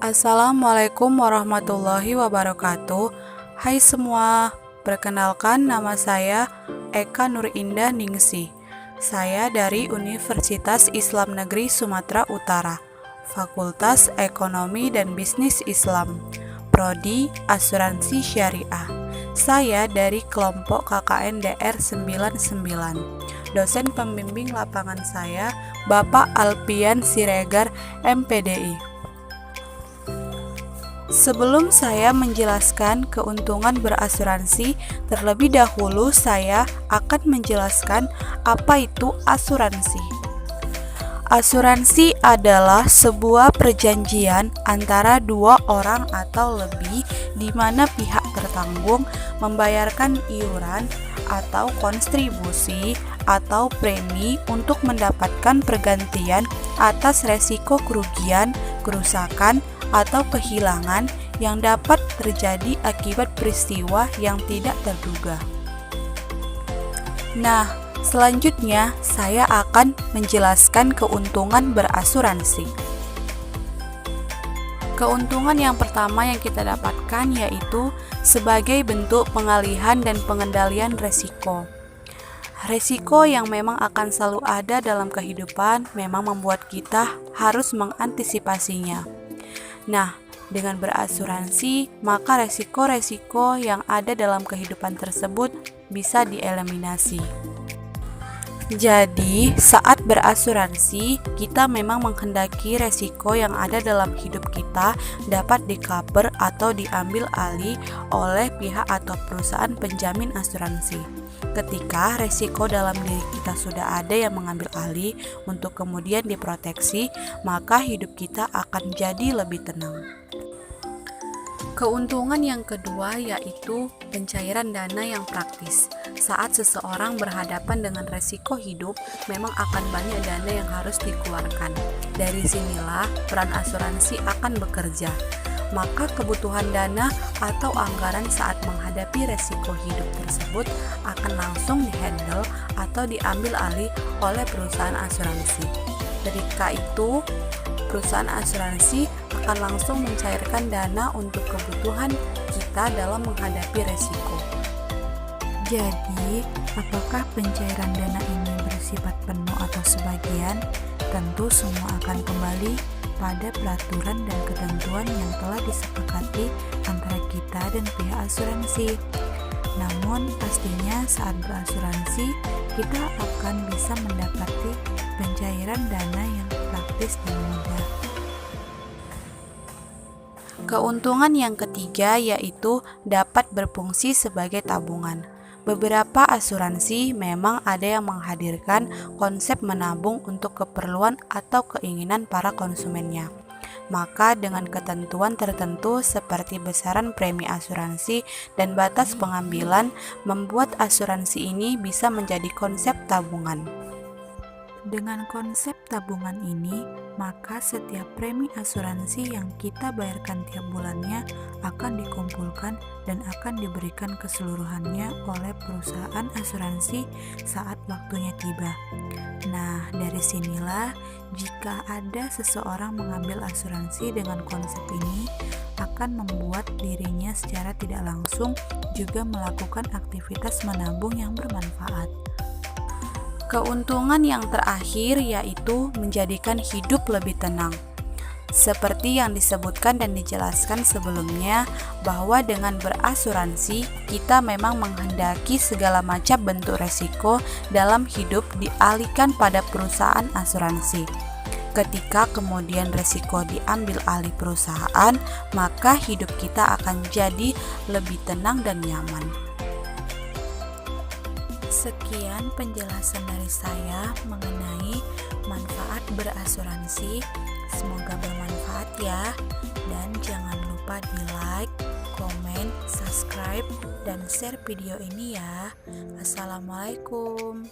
Assalamualaikum warahmatullahi wabarakatuh. Hai semua, perkenalkan nama saya Eka Nur Indah Ningsih. Saya dari Universitas Islam Negeri Sumatera Utara, Fakultas Ekonomi dan Bisnis Islam, Prodi Asuransi Syariah. Saya dari kelompok KKN DR 99. Dosen pembimbing lapangan saya Bapak Alpian Siregar, MPDI. Sebelum saya menjelaskan keuntungan berasuransi, terlebih dahulu saya akan menjelaskan apa itu asuransi. Asuransi adalah sebuah perjanjian antara dua orang atau lebih di mana pihak tertanggung membayarkan iuran atau kontribusi atau premi untuk mendapatkan pergantian atas resiko kerugian, kerusakan, atau kehilangan yang dapat terjadi akibat peristiwa yang tidak terduga. Nah, selanjutnya saya akan menjelaskan keuntungan berasuransi. Keuntungan yang pertama yang kita dapatkan yaitu sebagai bentuk pengalihan dan pengendalian resiko. Resiko yang memang akan selalu ada dalam kehidupan memang membuat kita harus mengantisipasinya. Nah, dengan berasuransi, maka resiko-resiko yang ada dalam kehidupan tersebut bisa dieliminasi. Jadi, saat berasuransi, kita memang menghendaki resiko yang ada dalam hidup kita dapat di-cover atau diambil alih oleh pihak atau perusahaan penjamin asuransi. Ketika resiko dalam diri kita sudah ada yang mengambil alih untuk kemudian diproteksi, maka hidup kita akan jadi lebih tenang. Keuntungan yang kedua yaitu pencairan dana yang praktis. Saat seseorang berhadapan dengan resiko hidup, memang akan banyak dana yang harus dikeluarkan. Dari sinilah peran asuransi akan bekerja. Maka kebutuhan dana atau anggaran saat menghadapi resiko hidup tersebut akan langsung dihandle atau diambil alih oleh perusahaan asuransi. Ketika itu, perusahaan asuransi akan langsung mencairkan dana untuk kebutuhan kita dalam menghadapi resiko. Jadi, apakah pencairan dana ini bersifat penuh atau sebagian? Tentu semua akan kembali pada peraturan dan ketentuan yang telah disepakati antara kita dan pihak asuransi. Namun pastinya saat berasuransi kita akan bisa mendapati pencairan dana yang praktis dan mudah. Keuntungan yang ketiga yaitu dapat berfungsi sebagai tabungan. Beberapa asuransi memang ada yang menghadirkan konsep menabung untuk keperluan atau keinginan para konsumennya. Maka dengan ketentuan tertentu seperti besaran premi asuransi dan batas pengambilan membuat asuransi ini bisa menjadi konsep tabungan. Dengan konsep tabungan ini, maka setiap premi asuransi yang kita bayarkan tiap bulannya akan dikumpulkan dan akan diberikan keseluruhannya oleh perusahaan asuransi saat waktunya tiba. Nah, dari sinilah jika ada seseorang mengambil asuransi dengan konsep ini akan membuat dirinya secara tidak langsung juga melakukan aktivitas menabung yang bermanfaat. Keuntungan yang terakhir yaitu menjadikan hidup lebih tenang. Seperti yang disebutkan dan dijelaskan sebelumnya, bahwa dengan berasuransi, kita memang menghendaki segala macam bentuk resiko dalam hidup dialihkan pada perusahaan asuransi. Ketika kemudian resiko diambil alih perusahaan, maka hidup kita akan jadi lebih tenang dan nyaman. Sekian penjelasan dari saya mengenai manfaat berasuransi. Semoga bermanfaat ya. Dan jangan lupa di like, komen, subscribe, dan share video ini ya. Assalamualaikum.